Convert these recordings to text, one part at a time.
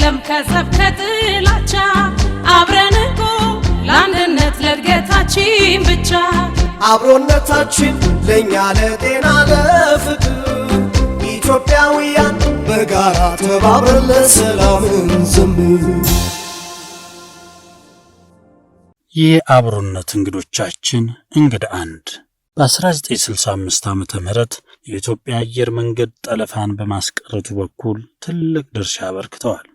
የለም ከጸብ ከጥላቻ አብረን እኮ ለአንድነት ለእድገታችን ብቻ አብሮነታችን ለኛ ለጤና ለፍቅር ኢትዮጵያውያን በጋራ ተባብረን ለሰላም እንዘምር። የአብሮነት እንግዶቻችን እንግዳ አንድ በ1965 ዓመተ ምህረት የኢትዮጵያ አየር መንገድ ጠለፋን በማስቀረቱ በኩል ትልቅ ድርሻ አበርክተዋል።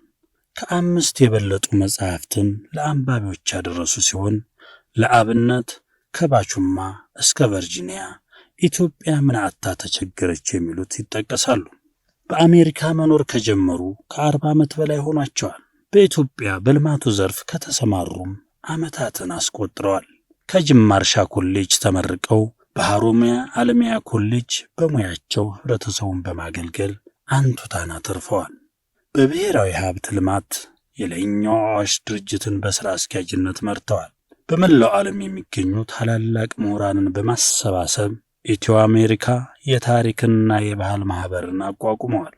ከአምስት የበለጡ መጻሕፍትን ለአንባቢዎች ያደረሱ ሲሆን ለአብነት ከባቹማ እስከ ቨርጂኒያ ኢትዮጵያ ምን አጥታ ተቸገረች የሚሉት ይጠቀሳሉ። በአሜሪካ መኖር ከጀመሩ ከ40 ዓመት በላይ ሆኗቸዋል። በኢትዮጵያ በልማቱ ዘርፍ ከተሰማሩም ዓመታትን አስቆጥረዋል። ከጅማ እርሻ ኮሌጅ ተመርቀው በሐሮሚያ ዓለሚያ ኮሌጅ በሙያቸው ህብረተሰቡን በማገልገል አንቱታን አትርፈዋል። በብሔራዊ ሀብት ልማት የላይኛው አዋሽ ድርጅትን በሥራ አስኪያጅነት መርተዋል። በመላው ዓለም የሚገኙ ታላላቅ ምሁራንን በማሰባሰብ ኢትዮ አሜሪካ የታሪክና የባህል ማህበርን አቋቁመዋል።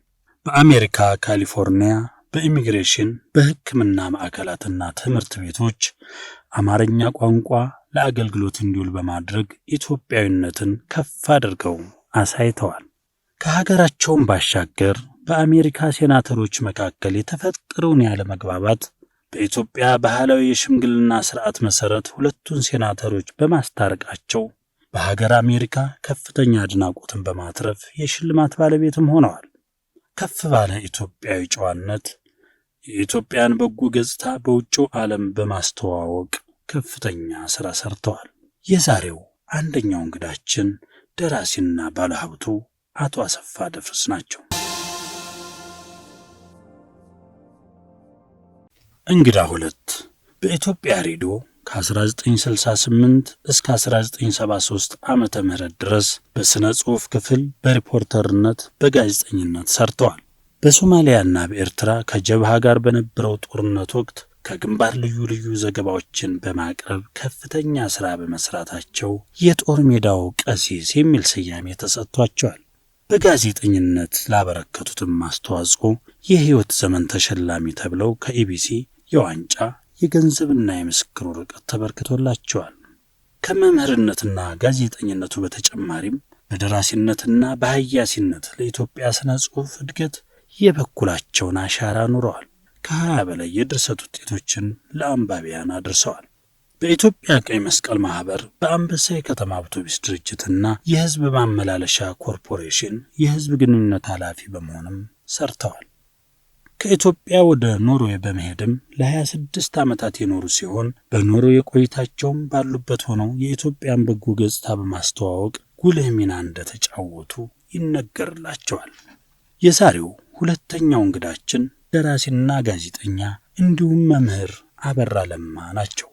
በአሜሪካ ካሊፎርኒያ በኢሚግሬሽን በሕክምና ማዕከላትና ትምህርት ቤቶች አማርኛ ቋንቋ ለአገልግሎት እንዲውል በማድረግ ኢትዮጵያዊነትን ከፍ አድርገው አሳይተዋል። ከሀገራቸውም ባሻገር በአሜሪካ ሴናተሮች መካከል የተፈጠረውን ያለመግባባት በኢትዮጵያ ባህላዊ የሽምግልና ሥርዓት መሠረት ሁለቱን ሴናተሮች በማስታረቃቸው በሀገር አሜሪካ ከፍተኛ አድናቆትን በማትረፍ የሽልማት ባለቤትም ሆነዋል። ከፍ ባለ ኢትዮጵያዊ ጨዋነት የኢትዮጵያን በጎ ገጽታ በውጭው ዓለም በማስተዋወቅ ከፍተኛ ሥራ ሰርተዋል። የዛሬው አንደኛው እንግዳችን ደራሲና ባለሀብቱ አቶ አሰፋ ደፍርስ ናቸው። እንግዳ ሁለት በኢትዮጵያ ሬዲዮ ከ1968 እስከ 1973 ዓመተ ምህረት ድረስ በሥነ ጽሑፍ ክፍል በሪፖርተርነት በጋዜጠኝነት ሰርተዋል። በሶማሊያና በኤርትራ ከጀብሃ ጋር በነበረው ጦርነት ወቅት ከግንባር ልዩ ልዩ ዘገባዎችን በማቅረብ ከፍተኛ ሥራ በመስራታቸው የጦር ሜዳው ቀሲስ የሚል ስያሜ ተሰጥቷቸዋል። በጋዜጠኝነት ላበረከቱትም አስተዋጽኦ የሕይወት ዘመን ተሸላሚ ተብለው ከኢቢሲ የዋንጫ የገንዘብና የምስክር ወረቀት ተበርክቶላቸዋል። ከመምህርነትና ጋዜጠኝነቱ በተጨማሪም በደራሲነትና በሃያሲነት ለኢትዮጵያ ስነ ጽሑፍ እድገት የበኩላቸውን አሻራ ኑረዋል። ከ20 በላይ የድርሰት ውጤቶችን ለአንባቢያን አድርሰዋል። በኢትዮጵያ ቀይ መስቀል ማህበር በአንበሳ የከተማ አውቶቡስ ድርጅትና የሕዝብ ማመላለሻ ኮርፖሬሽን የሕዝብ ግንኙነት ኃላፊ በመሆንም ሰርተዋል። ከኢትዮጵያ ወደ ኖርዌይ በመሄድም ለ26 ዓመታት የኖሩ ሲሆን በኖርዌይ ቆይታቸውም ባሉበት ሆነው የኢትዮጵያን በጎ ገጽታ በማስተዋወቅ ጉልህ ሚና እንደተጫወቱ ይነገርላቸዋል። የዛሬው ሁለተኛው እንግዳችን ደራሲና ጋዜጠኛ እንዲሁም መምህር አበራ ለማ ናቸው።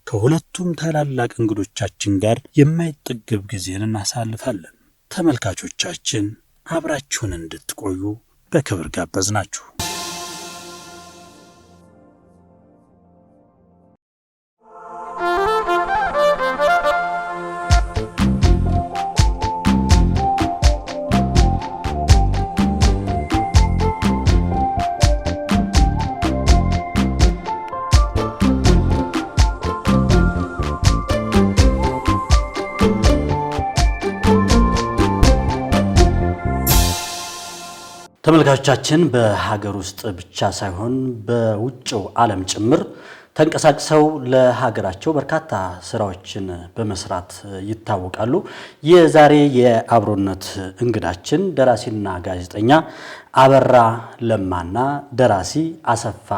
ከሁለቱም ታላላቅ እንግዶቻችን ጋር የማይጠገብ ጊዜን እናሳልፋለን። ተመልካቾቻችን አብራችሁን እንድትቆዩ በክብር ጋበዝናችሁ። ተመልካቾቻችን በሀገር ውስጥ ብቻ ሳይሆን በውጭው ዓለም ጭምር ተንቀሳቅሰው ለሀገራቸው በርካታ ስራዎችን በመስራት ይታወቃሉ። የዛሬ የአብሮነት እንግዳችን ደራሲና ጋዜጠኛ አበራ ለማና ደራሲ አሰፋ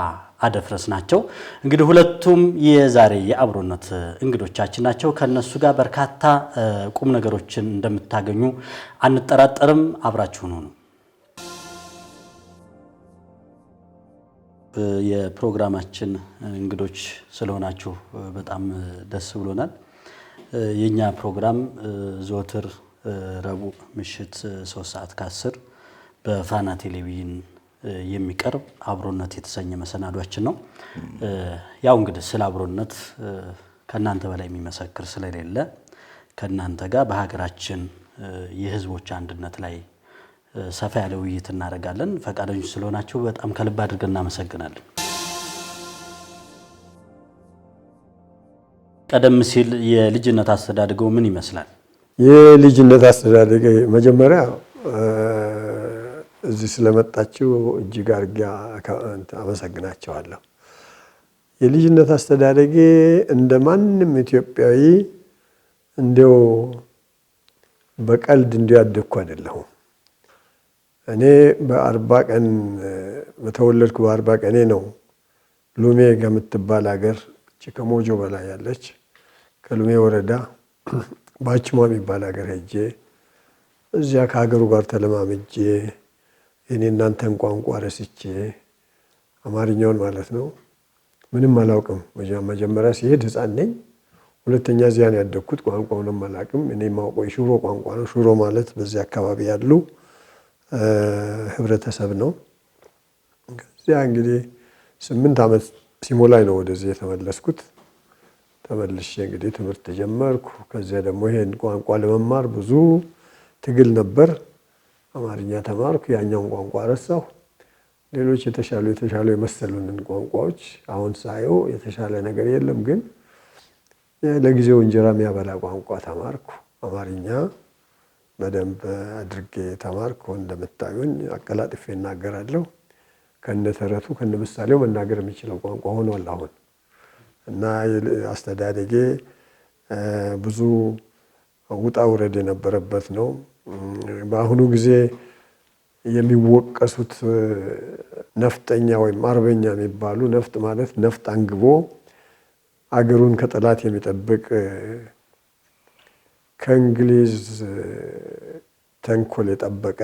አደፍረስ ናቸው። እንግዲህ ሁለቱም የዛሬ የአብሮነት እንግዶቻችን ናቸው። ከነሱ ጋር በርካታ ቁም ነገሮችን እንደምታገኙ አንጠራጠርም። አብራችሁን ሁኑ። የፕሮግራማችን እንግዶች ስለሆናችሁ በጣም ደስ ብሎናል። የኛ ፕሮግራም ዘወትር ረቡዕ ምሽት 3:10 በፋና ቴሌቪዥን የሚቀርብ አብሮነት የተሰኘ መሰናዷችን ነው። ያው እንግዲህ ስለ አብሮነት ከናንተ በላይ የሚመሰክር ስለሌለ ከናንተ ጋር በሀገራችን የህዝቦች አንድነት ላይ ሰፋ ያለ ውይይት እናደርጋለን። ፈቃደኞች ስለሆናችሁ በጣም ከልብ አድርገን እናመሰግናለን። ቀደም ሲል የልጅነት አስተዳደገው ምን ይመስላል? የልጅነት አስተዳደገ መጀመሪያ እዚህ ስለመጣችሁ እጅግ አድርጌ አመሰግናቸዋለሁ። የልጅነት አስተዳደጌ እንደማንም ኢትዮጵያዊ እንደው በቀልድ እንዲያደግኩ አይደለሁም። እኔ በ40 ቀን በተወለድኩ በ40 ቀኔ ነው ሉሜ ከምትባል ሀገር ከሞጆ በላይ ያለች ከሉሜ ወረዳ ባችማ የሚባል ሀገር ሄጄ እዚያ ከሀገሩ ጋር ተለማምጄ እኔ እናንተን ቋንቋ ረስቼ አማርኛውን ማለት ነው ምንም አላውቅም። መጀመሪያ ሲሄድ ህፃን ነኝ። ሁለተኛ እዚያ ነው ያደግኩት። ቋንቋውንም አላውቅም። እኔ የማውቀው የሹሮ ቋንቋ ነው። ሹሮ ማለት በዚህ አካባቢ ያሉ ህብረተሰብ ነው። ከዚያ እንግዲህ 8 ዓመት ሲሞላኝ ነው ወደዚህ የተመለስኩት። ተመልሼ እንግዲህ ትምህርት ጀመርኩ። ከዚያ ደግሞ ይሄን ቋንቋ ለመማር ብዙ ትግል ነበር። አማርኛ ተማርኩ። ያኛውን ቋንቋ ረሳሁ። ሌሎች የተሻሉ የመሰሉንን ቋንቋዎች አሁን ሳየው የተሻለ ነገር የለም፣ ግን ለጊዜው እንጀራ የሚያበላ ቋንቋ ተማርኩ። አማርኛ በደንብ አድርጌ ተማርኩ። እንደምታዩኝ አቀላጥፌ እናገራለሁ። ከነተረቱ ከነምሳሌው መናገር የሚችለው ቋንቋ ሆኗል አሁን። እና አስተዳደጌ ብዙ ውጣ ውረድ የነበረበት ነው። በአሁኑ ጊዜ የሚወቀሱት ነፍጠኛ ወይም አርበኛ የሚባሉ ነፍጥ ማለት ነፍጥ አንግቦ አገሩን ከጠላት የሚጠብቅ ከእንግሊዝ ተንኮል የጠበቀ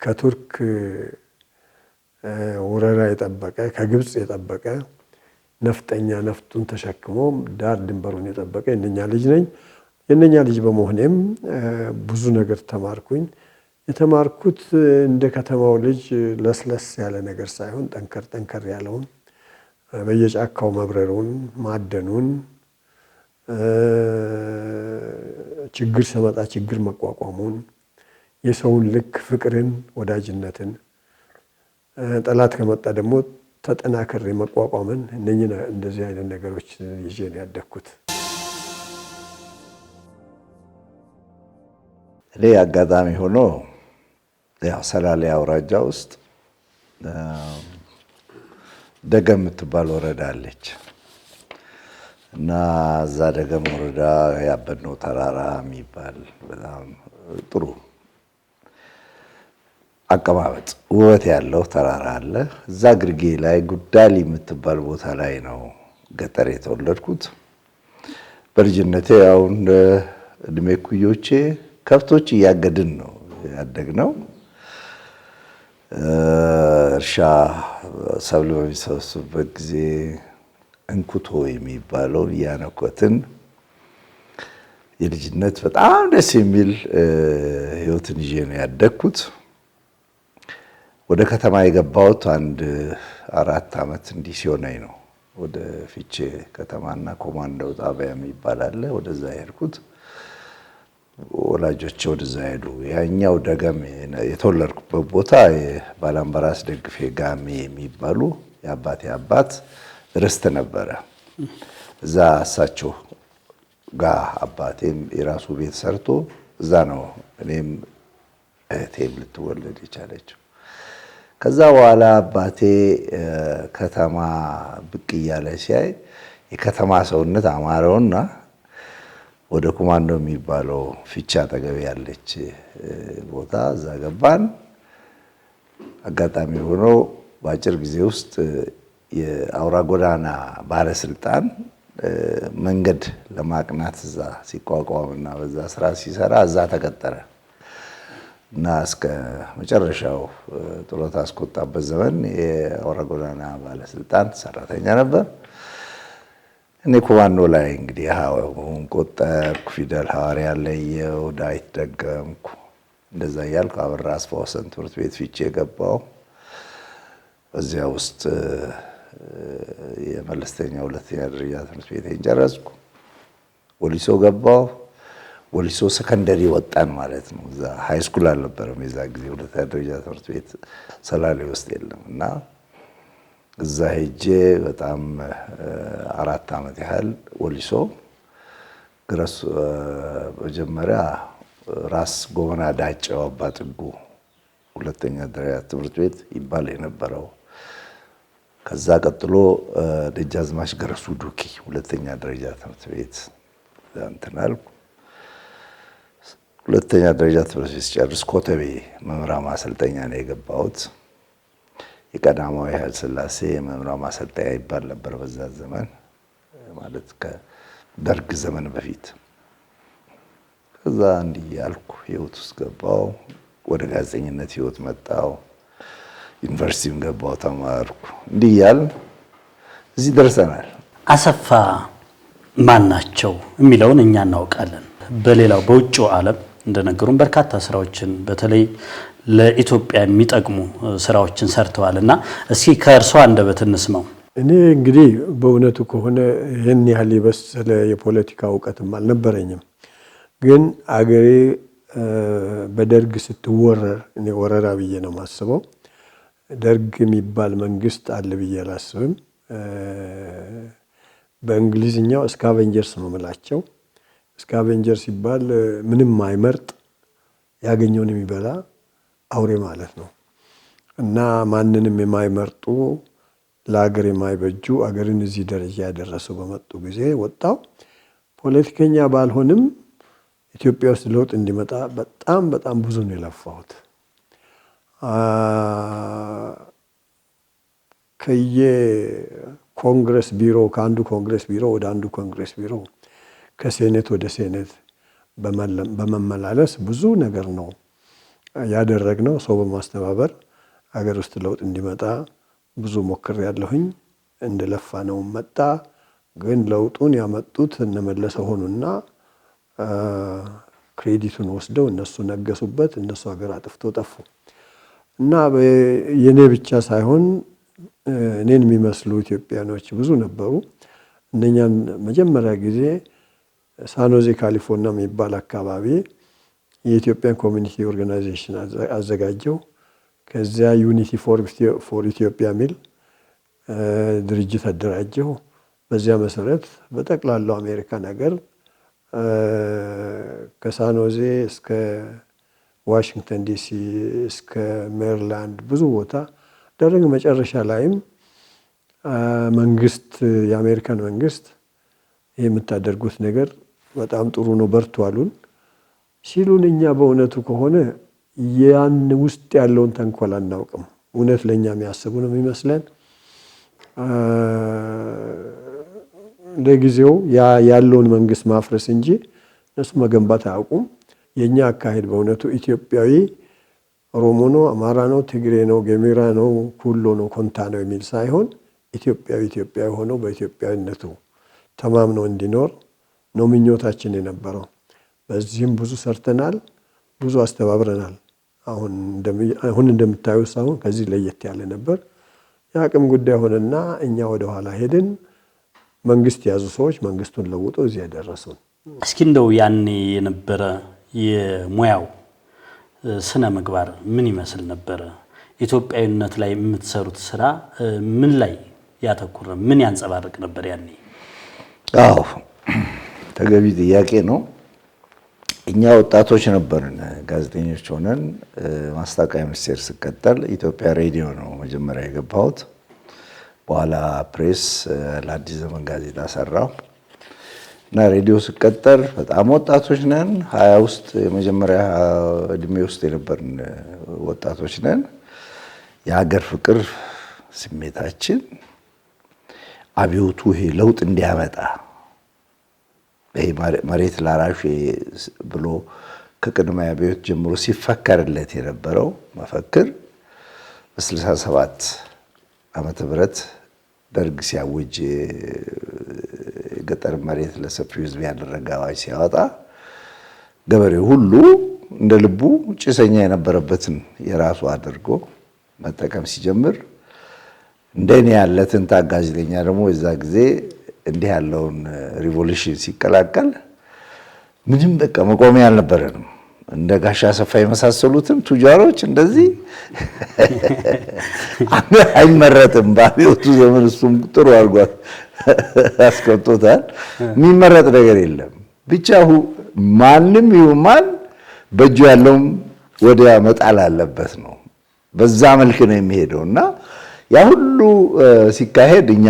ከቱርክ ወረራ የጠበቀ ከግብጽ የጠበቀ ነፍጠኛ ነፍጡን ተሸክሞ ዳር ድንበሩን የጠበቀ የነኛ ልጅ ነኝ። የነኛ ልጅ በመሆኔም ብዙ ነገር ተማርኩኝ። የተማርኩት እንደ ከተማው ልጅ ለስለስ ያለ ነገር ሳይሆን ጠንከር ያለውን በየጫካው መብረሩን፣ ማደኑን፣ ችግር ሲመጣ ችግር መቋቋሙን፣ የሰውን ልክ ፍቅርን፣ ወዳጅነትን፣ ጠላት ከመጣ ደግሞ ተጠናክሬ መቋቋምን እነኚህ እንደዚህ አይነት ነገሮች ይዤ ነው ያደግኩት። እኔ አጋጣሚ ሆኖ ያው ሰላሌ አውራጃ ውስጥ ደገም የምትባል ወረዳ አለች እና እዛ ደገም ወረዳ ያበድነው ተራራ የሚባል በጣም ጥሩ አቀማመጥ ውበት ያለው ተራራ አለ። እዛ ግርጌ ላይ ጉዳሊ የምትባል ቦታ ላይ ነው ገጠር የተወለድኩት። በልጅነቴ ያው እንደ እድሜ ኩዮቼ ከብቶች እያገድን ነው ያደግነው። እርሻ ሰብል በሚሰበስቡበት ጊዜ እንኩቶ የሚባለው እያነኮትን የልጅነት በጣም ደስ የሚል ህይወትን ይዤ ነው ያደግኩት። ወደ ከተማ የገባሁት አንድ 4 ዓመት እንዲህ ሲሆነኝ ነው። ወደ ፊቼ ከተማና ኮማንዶ ጣቢያ የሚባል አለ። ወደዛ ሄድኩት። ወላጆቼ ወደዛ ሄዱ። ያኛው ደገም የተወለድኩበት ቦታ ባላምበራስ ደግፌ ጋሜ የሚባሉ የአባቴ አባት ርስት ነበረ። እዛ እሳቸው ጋር አባቴም የራሱ ቤት ሰርቶ እዛ ነው እኔም እህቴም ልትወለድ የቻለችው። ከዛ በኋላ አባቴ ከተማ ብቅ እያለ ሲያይ የከተማ ሰውነት አማረውና ወደ ኮማንዶ የሚባለው ፊቻ አጠገብ ያለች ቦታ እዛ ገባን። አጋጣሚ ሆኖ በአጭር ጊዜ ውስጥ የአውራ ጎዳና ባለስልጣን መንገድ ለማቅናት እዛ ሲቋቋምና በዛ ስራ ሲሰራ እዛ ተቀጠረ እና እስከ መጨረሻው ጡረታ አስቆጣበት ዘመን የአውራ ጎዳና ባለስልጣን ሰራተኛ ነበር። እኔ ኮማንዶ ላይ እንግዲህ ቆጠርኩ፣ ፊደል ሐዋርያ ለየው፣ ዳዊት ደገምኩ። እንደዛ እያልኩ አበራ አስፋወሰን ትምህርት ቤት ፊቼ ገባሁ። በዚያ ውስጥ የመለስተኛ ሁለተኛ ደረጃ ትምህርት ቤቴን ጨረስኩ። ወሊሶ ገባሁ። ወሊሶ ሰከንደሪ ወጣን ማለት ነው። እዛ ሃይ ስኩል አልነበረም የዛ ጊዜ፣ ሁለተኛ ደረጃ ትምህርት ቤት ሰላሌ ውስጥ የለም። እና እዛ ሄጄ በጣም 4 ዓመት ያህል ወሊሶ ግረስ መጀመሪያ ራስ ጎበና ዳጨው አባጥጉ ሁለተኛ ደረጃ ትምህርት ቤት ይባል የነበረው፣ ከዛ ቀጥሎ ደጃዝማች ገረሱ ዱኪ ሁለተኛ ደረጃ ትምህርት ቤት እንትን አልኩ። ሁለተኛ ደረጃ ትምህርት ቤት ሲጨርስ ኮተቤ መምህራን ማሰልጠኛ ነው የገባሁት። የቀዳማዊ ኃይለ ሥላሴ መምህራን ማሰልጠኛ ይባል ነበር በዛ ዘመን፣ ማለት ከደርግ ዘመን በፊት። ከዛ እንዲህ ያልኩ ህይወት ውስጥ ገባው። ወደ ጋዜጠኝነት ህይወት መጣው። ዩኒቨርሲቲም ገባው፣ ተማርኩ። እንዲህ ያል እዚህ ደርሰናል። አሰፋ ማን ናቸው የሚለውን እኛ እናውቃለን። በሌላው በውጭው ዓለም እንደነገሩን በርካታ ስራዎችን በተለይ ለኢትዮጵያ የሚጠቅሙ ስራዎችን ሰርተዋልና እስኪ ከእርሷ አንደበት እንስማው። እኔ እንግዲህ በእውነቱ ከሆነ ይህን ያህል የበሰለ የፖለቲካ እውቀትም አልነበረኝም። ግን አገሬ በደርግ ስትወረር እኔ ወረራ ብዬ ነው የማስበው። ደርግ የሚባል መንግስት አለ ብዬ አላስብም። በእንግሊዝኛው ስካቬንጀርስ ነው የምላቸው። ስካቬንጀር ሲባል ምንም አይመርጥ ያገኘውን የሚበላ አውሬ ማለት ነው። እና ማንንም የማይመርጡ ለአገር የማይበጁ አገርን እዚህ ደረጃ ያደረሱ በመጡ ጊዜ ወጣው። ፖለቲከኛ ባልሆንም ኢትዮጵያ ውስጥ ለውጥ እንዲመጣ በጣም ብዙ ነው የለፋሁት። ከየኮንግረስ ቢሮ ከአንዱ ኮንግረስ ቢሮ ወደ አንዱ ኮንግረስ ቢሮ ከሴኔት ወደ ሴኔት በመመላለስ ብዙ ነገር ነው ያደረግነው። ሰው በማስተባበር አገር ውስጥ ለውጥ እንዲመጣ ብዙ ሞክሬያለሁኝ። እንደለፋ ነው መጣ። ግን ለውጡን ያመጡት እነመለሰ ሆኑና ክሬዲቱን ወስደው እነሱ ነገሱበት። እነሱ ሀገር አጥፍተው ጠፉ። እና የኔ ብቻ ሳይሆን እኔን የሚመስሉ ኢትዮጵያኖች ብዙ ነበሩ። እነኛን መጀመሪያ ጊዜ ሳኖዜ ካሊፎርኒያ የሚባል አካባቢ የኢትዮጵያን ኮሚኒቲ ኦርጋናይዜሽን አዘጋጀው። ከዚያ ዩኒቲ ፎር ኢትዮጵያ የሚል ድርጅት አደራጀው። በዚያ መሰረት በጠቅላላው አሜሪካን ሀገር ከሳኖዜ እስከ ዋሽንግተን ዲሲ እስከ ሜሪላንድ ብዙ ቦታ ደረግ። መጨረሻ ላይም መንግስት የአሜሪካን መንግስት ይሄ የምታደርጉት ነገር በጣም ጥሩ ነው በርቱ አሉን። ሲሉን እኛ በእውነቱ ከሆነ ያን ውስጥ ያለውን ተንኮል አናውቅም። እውነት ለኛ የሚያስቡ ነው የሚመስለን። ለጊዜው ያለውን መንግስት ማፍረስ እንጂ እነሱ መገንባት አያውቁም። የኛ አካሄድ በእውነቱ ኢትዮጵያዊ ኦሮሞ ነው፣ አማራ ነው፣ ትግሬ ነው፣ ገሚራ ነው፣ ኩሎ ነው፣ ኮንታ ነው የሚል ሳይሆን ኢትዮጵያዊ ሆኖ በኢትዮጵያዊነቱ ተማምኖ እንዲኖር ነው ምኞታችን የነበረው። በዚህም ብዙ ሰርተናል፣ ብዙ አስተባብረናል። አሁን እንደምታዩ ሳይሆን ከዚህ ለየት ያለ ነበር። የአቅም ጉዳይ ሆነና እኛ ወደ ኋላ ሄድን። መንግስት ያዙ ሰዎች መንግስቱን ለውጦ እዚህ ያደረሱን። እስኪ እንደው ያኔ የነበረ የሙያው ስነ ምግባር ምን ይመስል ነበር? ኢትዮጵያዊነት ላይ የምትሰሩት ስራ ምን ላይ ያተኩረ ምን ያንጸባርቅ ነበር ያኔ? አዎ ተገቢ ጥያቄ ነው። እኛ ወጣቶች ነበርን፣ ጋዜጠኞች ሆነን ማስታወቂያ ሚኒስቴር ስቀጠል ኢትዮጵያ ሬዲዮ ነው መጀመሪያ የገባሁት። በኋላ ፕሬስ ለአዲስ ዘመን ጋዜጣ ሰራው እና ሬዲዮ ስቀጠር በጣም ወጣቶች ነን። 20 ውስጥ የመጀመሪያ እድሜ ውስጥ የነበርን ወጣቶች ነን። የሀገር ፍቅር ስሜታችን አብዮቱ ይሄ ለውጥ እንዲያመጣ ይሄ መሬት ላራሹ ብሎ ከቅድመ አብዮት ጀምሮ ሲፈከርለት የነበረው መፈክር በ67 ዓመተ ምህረት ደርግ ሲያውጅ ገጠር መሬት ለሰፊው ሕዝብ ያደረገ አዋጅ ሲያወጣ ገበሬው ሁሉ እንደ ልቡ ጭሰኛ የነበረበትን የራሱ አድርጎ መጠቀም ሲጀምር እንደኔ ያለ ትንታግ ጋዜጠኛ ደግሞ የዛ ጊዜ እንዲህ ያለውን ሪቮሉሽን ሲቀላቀል ምንም በቃ መቆሚያ አልነበረንም። እንደ ጋሻ ሰፋ የመሳሰሉትም ቱጃሮች እንደዚህ አይመረጥም። በአብዮቱ ዘመን እሱም ጥሩ አድርጓት አስቀምጦታል። የሚመረጥ ነገር የለም። ብቻ ማንም ይሁን ማን በእጁ ያለውም ወዲያ መጣል አለበት ነው። በዛ መልክ ነው የሚሄደው እና ያ ሁሉ ሲካሄድ እኛ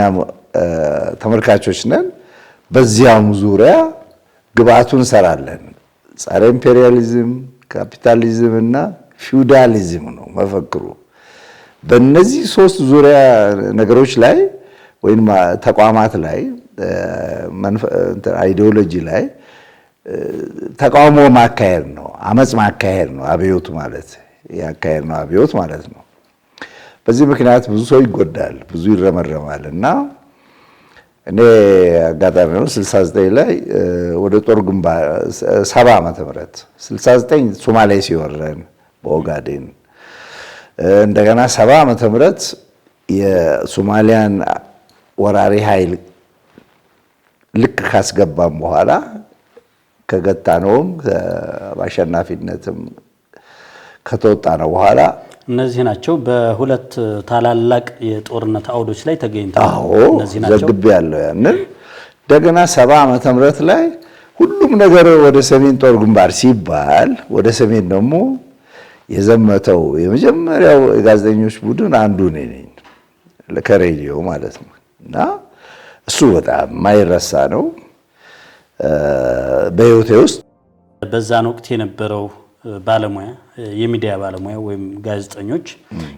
ተመልካቾች ነን። በዚያም ዙሪያ ግብአቱን እንሰራለን። ጸረ ኢምፔሪያሊዝም፣ ካፒታሊዝም እና ፊውዳሊዝም ነው መፈክሩ። በእነዚህ ሶስት ዙሪያ ነገሮች ላይ ወይም ተቋማት ላይ አይዲዮሎጂ ላይ ተቃውሞ ማካሄድ ነው፣ አመጽ ማካሄድ ነው። አብዮት ማለት ያካሄድ ነው አብዮት ማለት ነው። በዚህ ምክንያት ብዙ ሰው ይጎዳል፣ ብዙ ይረመረማል እና እኔ አጋጣሚ ነው 69 ላይ ወደ ጦር ግንባር 70 ዓመተ ምህረት 69 ሶማሌ ሲወረን በኦጋዴን እንደገና 70 ዓመተ ምህረት የሶማሊያን ወራሪ ኃይል ልክ ካስገባም በኋላ ከገታነውም በአሸናፊነትም ከተወጣ ነው በኋላ እነዚህ ናቸው በሁለት ታላላቅ የጦርነት አውዶች ላይ ተገኝተው እነዚህ ናቸው ዘግብ ያለው ያንን እንደገና 70 ዓመተ ምህረት ላይ ሁሉም ነገር ወደ ሰሜን ጦር ግንባር ሲባል ወደ ሰሜን ደግሞ የዘመተው የመጀመሪያው የጋዜጠኞች ቡድን አንዱ ነኝ ከሬዲዮ ማለት ነው እና እሱ በጣም ማይረሳ ነው በህይወቴ ውስጥ በዛን ወቅት የነበረው ባለሙያ የሚዲያ ባለሙያ ወይም ጋዜጠኞች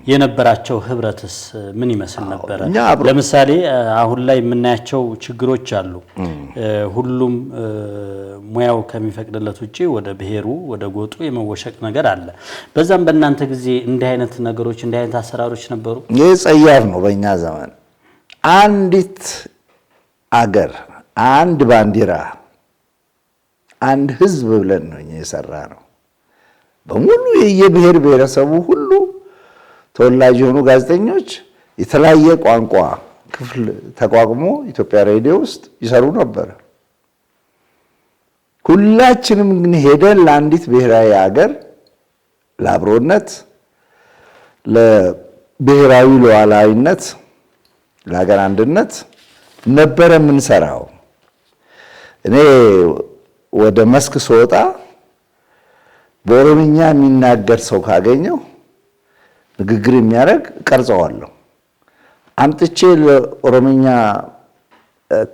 የነበራቸው ህብረትስ ምን ይመስል ነበር? ለምሳሌ አሁን ላይ የምናያቸው ችግሮች አሉ። ሁሉም ሙያው ከሚፈቅድለት ውጪ ወደ ብሔሩ ወደ ጎጡ የመወሸቅ ነገር አለ። በዛም በእናንተ ጊዜ እንዲህ አይነት ነገሮች እንዲህ አይነት አሰራሮች ነበሩ? ይህ ጸያፍ ነው። በእኛ ዘመን አንዲት አገር አንድ ባንዲራ አንድ ህዝብ ብለን ነው የሰራ ነው በሙሉ የየብሔር ብሔረሰቡ ሁሉ ተወላጅ የሆኑ ጋዜጠኞች የተለያየ ቋንቋ ክፍል ተቋቁሞ ኢትዮጵያ ሬዲዮ ውስጥ ይሰሩ ነበር። ሁላችንም ግን ሄደን ለአንዲት ብሔራዊ ሀገር ለአብሮነት፣ ለብሔራዊ ሉዓላዊነት፣ ለሀገር አንድነት ነበር የምንሰራው። እኔ ወደ መስክ ስወጣ በኦሮምኛ የሚናገር ሰው ካገኘው ንግግር የሚያደርግ ቀርጸዋለሁ። አምጥቼ ለኦሮምኛ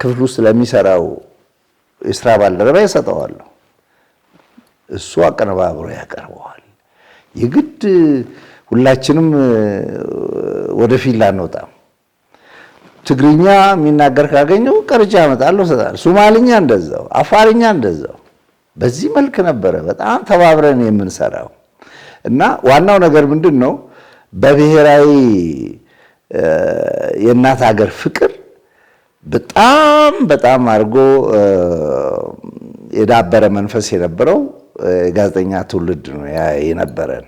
ክፍል ውስጥ ለሚሰራው የስራ ባልደረባ ይሰጠዋለሁ። እሱ አቀነባብሮ ያቀርበዋል። የግድ ሁላችንም ወደፊት ላንወጣም። ትግርኛ የሚናገር ካገኘው ቀርጬ አመጣለሁ ሰጣለሁ። ሶማሊኛ እንደዛው፣ አፋርኛ እንደዛው። በዚህ መልክ ነበረ በጣም ተባብረን የምንሰራው እና ዋናው ነገር ምንድነው በብሔራዊ የእናት ሀገር ፍቅር በጣም በጣም አድርጎ የዳበረ መንፈስ የነበረው ጋዜጠኛ ትውልድ ነው የነበረን።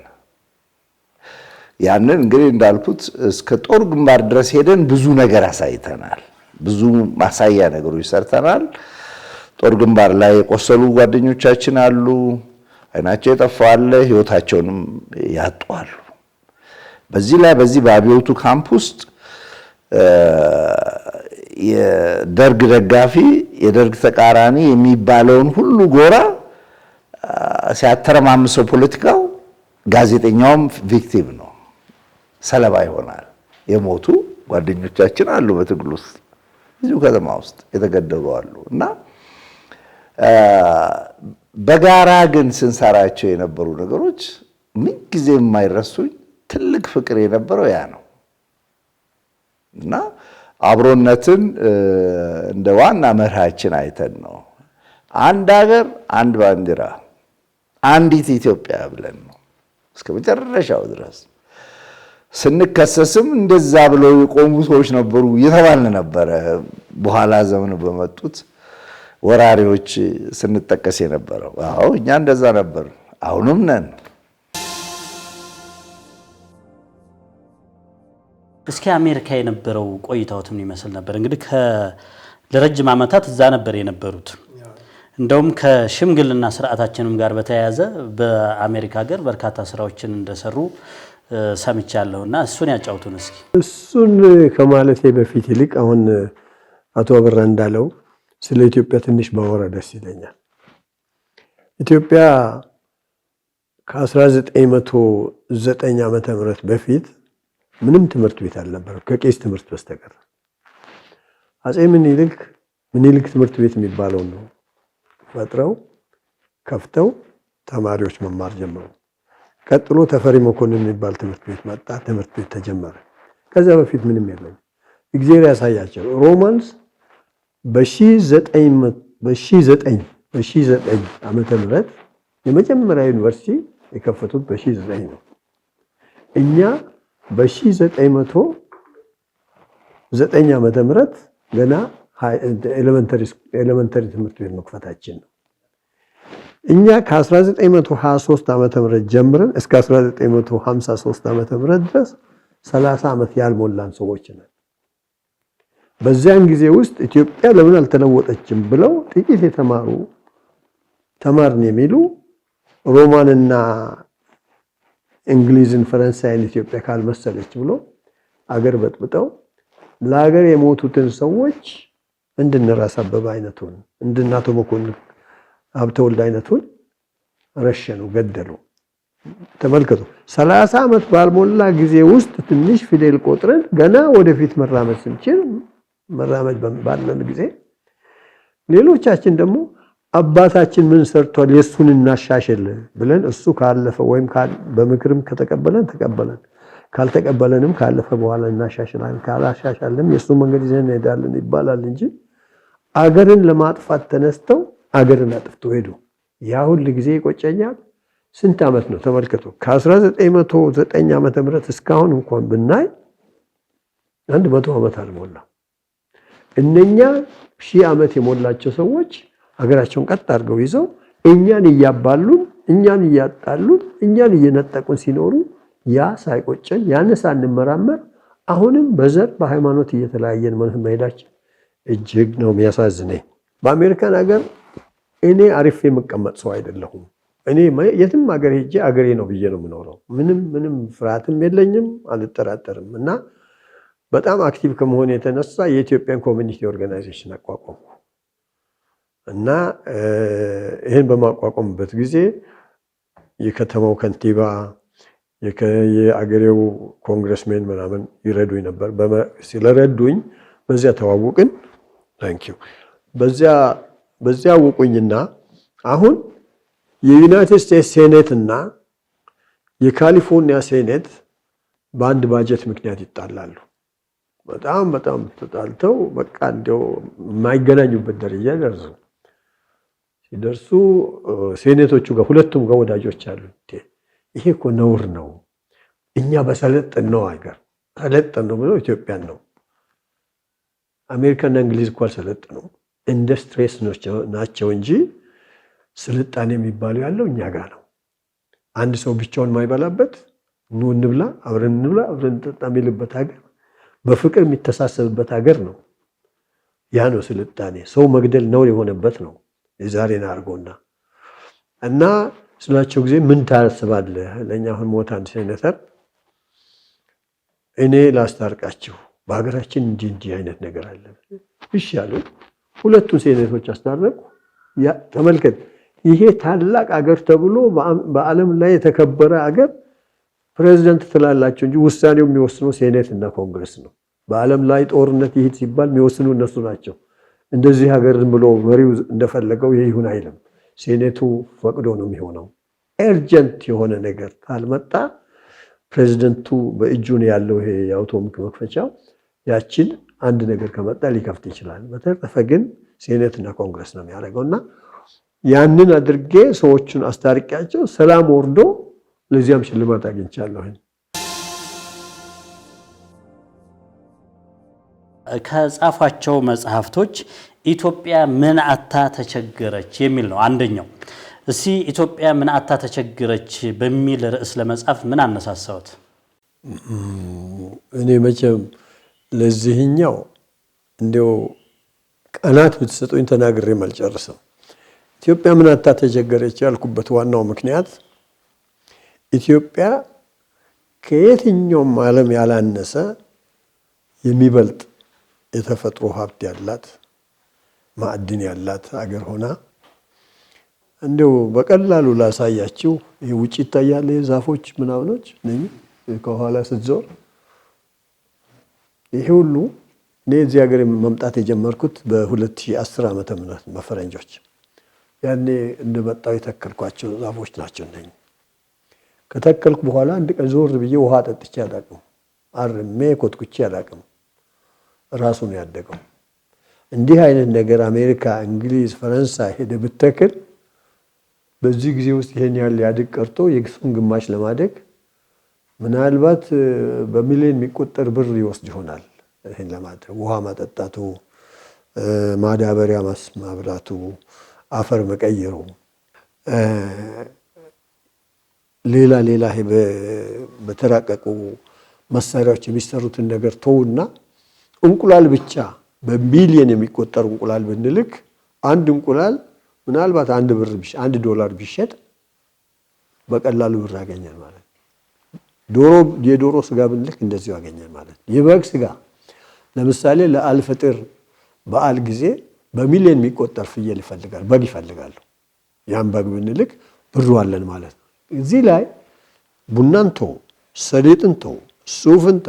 ያንን እንግዲህ እንዳልኩት እስከ ጦር ግንባር ድረስ ሄደን ብዙ ነገር አሳይተናል። ብዙ ማሳያ ነገሮች ሰርተናል። ጦር ግንባር ላይ የቆሰሉ ጓደኞቻችን አሉ፣ አይናቸው የጠፋዋል፣ ህይወታቸውንም ያጧሉ። በዚህ ላይ በዚህ በአብዮቱ ካምፕ ውስጥ የደርግ ደጋፊ የደርግ ተቃራኒ የሚባለውን ሁሉ ጎራ ሲያተረማምሰው ፖለቲካው ጋዜጠኛውም ቪክቲም ነው፣ ሰለባ ይሆናል። የሞቱ ጓደኞቻችን አሉ በትግል ውስጥ እዚሁ ከተማ ውስጥ የተገደሉ አሉ እና በጋራ ግን ስንሰራቸው የነበሩ ነገሮች ምን ጊዜ የማይረሱኝ ትልቅ ፍቅር የነበረው ያ ነው እና አብሮነትን እንደ ዋና መርሃችን አይተን ነው አንድ ሀገር አንድ ባንዲራ አንዲት ኢትዮጵያ ብለን ነው እስከ መጨረሻው ድረስ። ስንከሰስም እንደዛ ብለው የቆሙ ሰዎች ነበሩ እየተባልን ነበረ። በኋላ ዘመን በመጡት ወራሪዎች ስንጠቀስ የነበረው አዎ እኛ እንደዛ ነበር፣ አሁንም ነን። እስኪ አሜሪካ የነበረው ቆይታዎት ምን ይመስል ነበር? እንግዲህ ለረጅም ዓመታት እዛ ነበር የነበሩት። እንደውም ከሽምግልና ስርዓታችንም ጋር በተያያዘ በአሜሪካ ሀገር በርካታ ስራዎችን እንደሰሩ ሰምቻለሁና እሱን ያጫውቱን እስኪ። እሱን ከማለቴ በፊት ይልቅ አሁን አቶ አበራ እንዳለው ስለ ኢትዮጵያ ትንሽ ባወራ ደስ ይለኛል። ኢትዮጵያ ከ1909 ዓመተ ምህረት በፊት ምንም ትምህርት ቤት አልነበረም ከቄስ ትምህርት በስተቀር። አጼ ምኒልክ ትምህርት ቤት የሚባለው ነው ፈጥረው ከፍተው ተማሪዎች መማር ጀመሩ። ቀጥሎ ተፈሪ መኮንን የሚባል ትምህርት ቤት መጣ። ትምህርት ቤት ተጀመረ። ከዛ በፊት ምንም የለም። እግዚአብሔር ያሳያቸው። ሮማንስ በ1909 ዓመተ ምህረት የመጀመሪያ ዩኒቨርሲቲ የከፈቱት በ1909 ነው። እኛ በ1909 ዓመተ ምህረት ገና ኤሌመንተሪ ትምህርት ቤት መክፈታችን ነው። እኛ ከ1923 ዓመተ ምህረት ጀምረን እስከ 1953 ዓመተ ምህረት ድረስ 30 ዓመት ያልሞላን ሰዎች ነን። በዚያን ጊዜ ውስጥ ኢትዮጵያ ለምን አልተለወጠችም ብለው ጥቂት የተማሩ ተማርን የሚሉ ሮማንና እንግሊዝን ፈረንሳይን ኢትዮጵያ ካልመሰለች ብሎ አገር በጥብጠው ለሀገር የሞቱትን ሰዎች እንድንራስ አበበ አይነቱን እንድናቶ መኮንን ሀብተወልድ አይነቱን ረሸኑ፣ ገደሉ። ተመልከቱ 30 ዓመት ባልሞላ ጊዜ ውስጥ ትንሽ ፊደል ቆጥረን ገና ወደፊት መራመድ ስንችል መራመድ ባለን ጊዜ ሌሎቻችን ደግሞ አባታችን ምን ሰርቷል የሱን እናሻሽል ብለን እሱ ካለፈ ወይም በምክርም ከተቀበለን ተቀበለን ካልተቀበለንም ካለፈ በኋላ እናሻሽላለን ካላሻሻልንም የሱ መንገድ ይዘን እንሄዳለን ይባላል እንጂ አገርን ለማጥፋት ተነስተው አገርን አጥፍተው ሄዱ። ያ ሁሉ ጊዜ ይቆጨኛል። ስንት ዓመት ነው ተመልከቱ። ከ1909 ዓመተ ምህረት እስካሁን እንኳን ብናይ 100 ዓመት አልሞላም። እነኛ 1000 ዓመት የሞላቸው ሰዎች ሀገራቸውን ቀጥ አድርገው ይዘው እኛን እያባሉን እኛን እያጣሉን እኛን እየነጠቁን ሲኖሩ ያ ሳይቆጨን ያን ሳንመራመር አሁንም በዘር በሃይማኖት እየተለያየን መሄዳችን እጅግ ነው የሚያሳዝነኝ። በአሜሪካን ሀገር እኔ አሪፍ የምቀመጥ ሰው አይደለሁም። እኔ የትም ሀገር ሄጄ አገሬ ነው ብዬ ነው የምኖረው። ምንም ፍርሃትም የለኝም፣ አልጠራጠርም። እና በጣም አክቲቭ ከመሆን የተነሳ የኢትዮጵያን ኮሚኒቲ ኦርጋናይዜሽን አቋቋምኩ እና ይህን በማቋቋምበት ጊዜ የከተማው ከንቲባ የአገሬው ኮንግረስሜን ምናምን ይረዱኝ ነበር። ስለረዱኝ በዚያ ተዋውቅን። ታንኪዩ በዚያ አወቁኝና አሁን የዩናይትድ ስቴትስ ሴኔት እና የካሊፎርኒያ ሴኔት በአንድ ባጀት ምክንያት ይጣላሉ። በጣም ተጣልተው በቃ እንደው የማይገናኙበት ደረጃ ሲደርሱ ሴኔቶቹ ጋር ሁለቱም ጋር ወዳጆች አሉ። ይሄ እኮ ነውር ነው፣ እኛ በሰለጠነው ሀገር ሰለጠነው ብለው ኢትዮጵያን ነው። አሜሪካና እንግሊዝ እኮ አልሰለጠኑም፣ ኢንዱስትሪስ ናቸው እንጂ ስልጣኔ የሚባለው ያለው እኛ ጋር ነው። አንድ ሰው ብቻውን የማይበላበት ኑ እንብላ፣ አብረን እንብላ፣ አብረን እንጠጣ የሚልበት ሀገር፣ በፍቅር የሚተሳሰብበት ሀገር ነው። ያ ነው ስልጣኔ። ሰው መግደል ነውር የሆነበት ነው የዛሬን አድርጎና እና ስላቸው ጊዜ ምን ታስባለህ? ለኛ አሁን ሞት አንድ ሴኔተር እኔ ላስታርቃችሁ በሀገራችን እንዲህ አይነት ነገር አለ። እሺ ያሉ ሁለቱን ሴኔቶች አስታረቁ። ያ ተመልከት፣ ይሄ ታላቅ አገር ተብሎ በዓለም ላይ የተከበረ አገር ፕሬዝዳንት ትላላቸው እንጂ ውሳኔው የሚወስነው ሴኔት እና ኮንግረስ ነው። በዓለም ላይ ጦርነት ይሄድ ሲባል የሚወስኑ እነሱ ናቸው። እንደዚህ ሀገር ብሎ መሪው እንደፈለገው ይሁን አይልም። ሴኔቱ ፈቅዶ ነው የሚሆነው። ኤርጀንት የሆነ ነገር ካልመጣ ፕሬዝዳንቱ በእጁ ነው ያለው ይሄ የአውቶማቲክ መክፈቻው፣ ያችን አንድ ነገር ከመጣ ሊከፍት ይችላል። በተረፈ ግን ሴኔት እና ኮንግረስ ነው የሚያደርገውና ያንን አድርጌ ሰዎቹን አስታርቂያቸው ሰላም ወርዶ ለዚያም ሽልማት አግኝቻለሁ። ከጻፏቸው መጽሐፍቶች ኢትዮጵያ ምን አታ ተቸገረች የሚል ነው አንደኛው። እስቲ ኢትዮጵያ ምን አታ ተቸገረች በሚል ርዕስ ለመጻፍ ምን አነሳሳውት? እኔ መቼም ለዚህኛው እንደው ቀናት ብትሰጡኝ ተናግሬ አልጨርሰም። ኢትዮጵያ ምን አታ ተቸገረች ያልኩበት ዋናው ምክንያት ኢትዮጵያ ከየትኛውም ዓለም ያላነሰ የሚበልጥ የተፈጥሮ ሀብት ያላት ማዕድን ያላት አገር ሆና እንደው በቀላሉ ላሳያችሁ ውጪ ይታያል ዛፎች ምናምኖች ነኝ ከኋላ ስትዞር ይሄ ሁሉ እኔ እዚህ ሀገር መምጣት የጀመርኩት በ2010 ዓመተ ምህረት በፈረንጆች ያኔ እንደመጣው የተከልኳቸው ዛፎች ናቸው ነኝ ከተከልኩ በኋላ አንድ ቀን ዞር ብዬ ውሃ ጠጥቼ አላውቅም አርሜ ኮትኩቼ አላውቅም ራሱ ነው ያደገው እንዲህ አይነት ነገር አሜሪካ እንግሊዝ ፈረንሳይ ሄደ ብትተክል በዚህ ጊዜ ውስጥ ይሄን ያህል ያድግ ቀርቶ የግሱን ግማሽ ለማደግ ምናልባት በሚሊዮን የሚቆጠር ብር ይወስድ ይሆናል ይሄን ለማድረግ ውሃ ማጠጣቱ ማዳበሪያ ማብላቱ አፈር መቀየሩ ሌላ በተራቀቁ መሳሪያዎች የሚሰሩትን ነገር ተውና እንቁላል ብቻ በሚሊዮን የሚቆጠር እንቁላል ብንልክ አንድ እንቁላል ምናልባት $1 ቢሸጥ በቀላሉ ብር ያገኛል ማለት የዶሮ ስጋ ብንልክ እንደዚሁ ያገኛል ማለት የበግ ስጋ ለምሳሌ ለአልፈጥር በዓል ጊዜ በሚሊዮን የሚቆጠር ፍየል ይፈልጋል በግ ይፈልጋሉ ያን በግ ብንልክ ብሩ አለን ማለት ነው እዚህ ላይ ቡናንቶ ሰሊጥንቶ ሱፍንቶ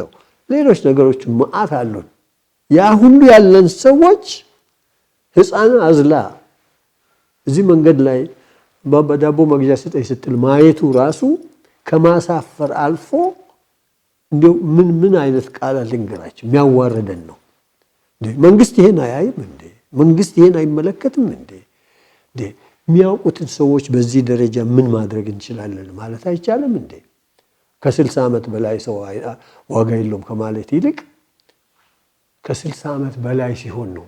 ሌሎች ነገሮች ማአት አሉን ያ ሁሉ ያለን ሰዎች ህፃን አዝላ እዚህ መንገድ ላይ በዳቦ መግዣ ስጠኝ ስትል ማየቱ ራሱ ከማሳፈር አልፎ እንደው ምን አይነት ቃል ልንገራችሁ የሚያዋርደን ነው መንግስት ይሄን አያይም እንዴ መንግስት ይሄን አይመለከትም እንዴ የሚያውቁትን ሰዎች በዚህ ደረጃ ምን ማድረግ እንችላለን ማለት አይቻልም እንዴ ከ60 ዓመት በላይ ሰው ዋጋ የለውም ከማለት ይልቅ ከ60 ዓመት በላይ ሲሆን ነው